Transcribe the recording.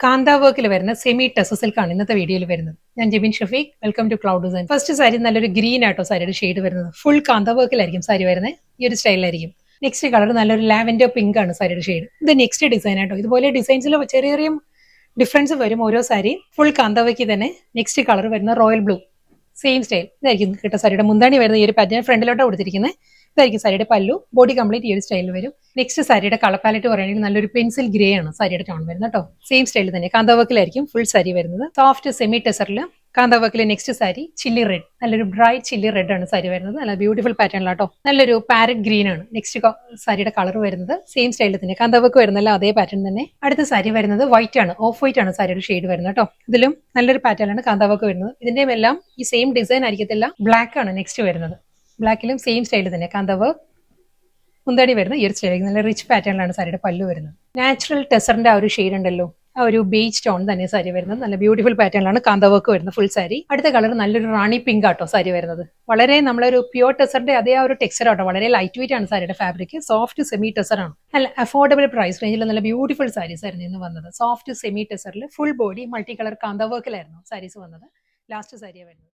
കാന്ത വർക്കിൽ വരുന്ന സെമി ടെസ സിൽക്കാണ് ഇന്നത്തെ വീഡിയോയിൽ വരുന്നത്. ഞാൻ Jebin Shafeeq, welcome to cloud design. First sari നല്ലൊരു ഗ്രീൻ ആട്ടോ സാരിയുടെ ഷെയ്ഡ് വരുന്നത്. ഫുൾ കാന്ത വർക്കിലായിരിക്കും സാരി വരുന്നത്, ഈ ഒരു സ്റ്റൈലിലായിരിക്കും. നെക്സ്റ്റ് കളർ നല്ലൊരു ലാവൻഡർ പിങ്ക് ആണ് സാരിയുടെ ഷെയ്ഡ്. ഇത് നെക്സ്റ്റ് ഡിസൈൻ ആട്ടോ. ഇതുപോലെ ഡിസൈൻസിൽ ചെറിയ ചെറിയ ഡിഫറൻസ് വരും ഓരോ സാരി. ഫുൾ കാന്ത വർക്കിൽ തന്നെ നെക്സ്റ്റ് കളർ വരുന്ന റോയൽ ബ്ലൂ, സെയിം സ്റ്റൈൽ ഇതായിരിക്കും കിട്ടുക. സാരിയുടെ മുന്താണി വരുന്ന ഈ ഒരു പാറ്റേൺ ഫ്രണ്ടിലോട്ടാണ് കൊടുത്തിരിക്കുന്നത്. ഇതായിരിക്കും സാരിയുടെ പല്ലു. ബോഡി കംപ്ലീറ്റ് ഈ ഒരു സ്റ്റൈലിൽ വരും. നെക്സ്റ്റ് സാരിയുടെ കളർ പാലറ്റ് പറയുകയാണെങ്കിൽ നല്ലൊരു പെൻസിൽ ഗ്രേ ആണ് സാരിയുടെ ടോൺ വരുന്നത് കേട്ടോ. സെയിം സ്റ്റൈലിൽ തന്നെ കാന്തവർക്കിലായിരിക്കും ഫുൾ സാരി വരുന്നത്. സോഫ്റ്റ് സെമി ടെസറിൽ കാന്തവർക്കിലെ നെക്സ്റ്റ് സാരി ചില്ലി റെഡ്, നല്ലൊരു ബ്രൈറ്റ് ചില്ലി റെഡ് ആണ് സാരി വരുന്നത്. നല്ല ബ്യൂട്ടിഫുൾ പാറ്റേണിലാട്ടോ. നല്ലൊരു പാരറ്റ് ഗ്രീൻ ആണ് നെക്സ്റ്റ് സാരിയുടെ കളർ വരുന്നത്. സെയിം സ്റ്റൈലിൽ തന്നെ കാന്തവർക്ക് വരുന്നല്ല അതേ പാറ്റേൺ തന്നെ. അടുത്ത സാരി വരുന്നത് വൈറ്റ് ആണ്, ഓഫ് വൈറ്റ് ആണ് സാരിയുടെ ഷെയ്ഡ് വരുന്നത് കേട്ടോ. ഇതിലും നല്ലൊരു പാറ്റേൺ ആണ് കാന്തവർക്ക് വരുന്നത്. ഇതിന്റെയും എല്ലാം ഈ സെയിം ഡിസൈൻ ആയിരിക്കത്തില്ല. ബ്ലാക്ക് ആണ് നെക്സ്റ്റ് വരുന്നത്. ബ്ലാക്കിലും സെയിം സ്റ്റൈലിൽ തന്നെ കാന്തവർക്ക് മുന്താടി വരുന്ന ഈ ഒരു സ്റ്റൈൽ നല്ല റിച്ച് പാറ്റേണിലാണ് സാരിയുടെ പല്ലു വരുന്നത്. നാച്ചുറൽ ടെസറിന്റെ ആ ഒരു ഷെയ്ഡ് ഉണ്ടല്ലോ, ആ ഒരു ബേജ് ടോൺ തന്നെ സാരി വരുന്നത്. നല്ല ബ്യൂട്ടിഫുൾ പാറ്റേണിലാണ് കാന്തവർക്ക് വരുന്നത് ഫുൾ സാരി. അടുത്ത കളർ നല്ലൊരു റാണി പിങ്ക് ആട്ടോ സാരി വരുന്നത്. വളരെ നമ്മളൊരു പ്യുവർ ടെസറിന്റെ അതേ ആ ഒരു ടെക്സ്ചർ ആട്ടോ. വളരെ ലൈറ്റ് വെയിറ്റ് ആണ് സാരിയുടെ ഫാബ്രിക്. സോഫ്റ്റ് സെമി ടെസർ ആണ്. നല്ല അഫോർഡബിൾ പ്രൈസ് റേഞ്ചിൽ നല്ല ബ്യൂട്ടിഫുൾ സാരീസ് ആയിരുന്നു ഇന്ന് വന്നത്. സോഫ്റ്റ് സെമി ടെസറിൽ ഫുൾ ബോഡി മൾട്ടി കളർ കാന്തവർക്കിലായിരുന്നു സാരീസ് വന്നത്. ലാസ്റ്റ് സാരിയാണ് വരുന്നത്.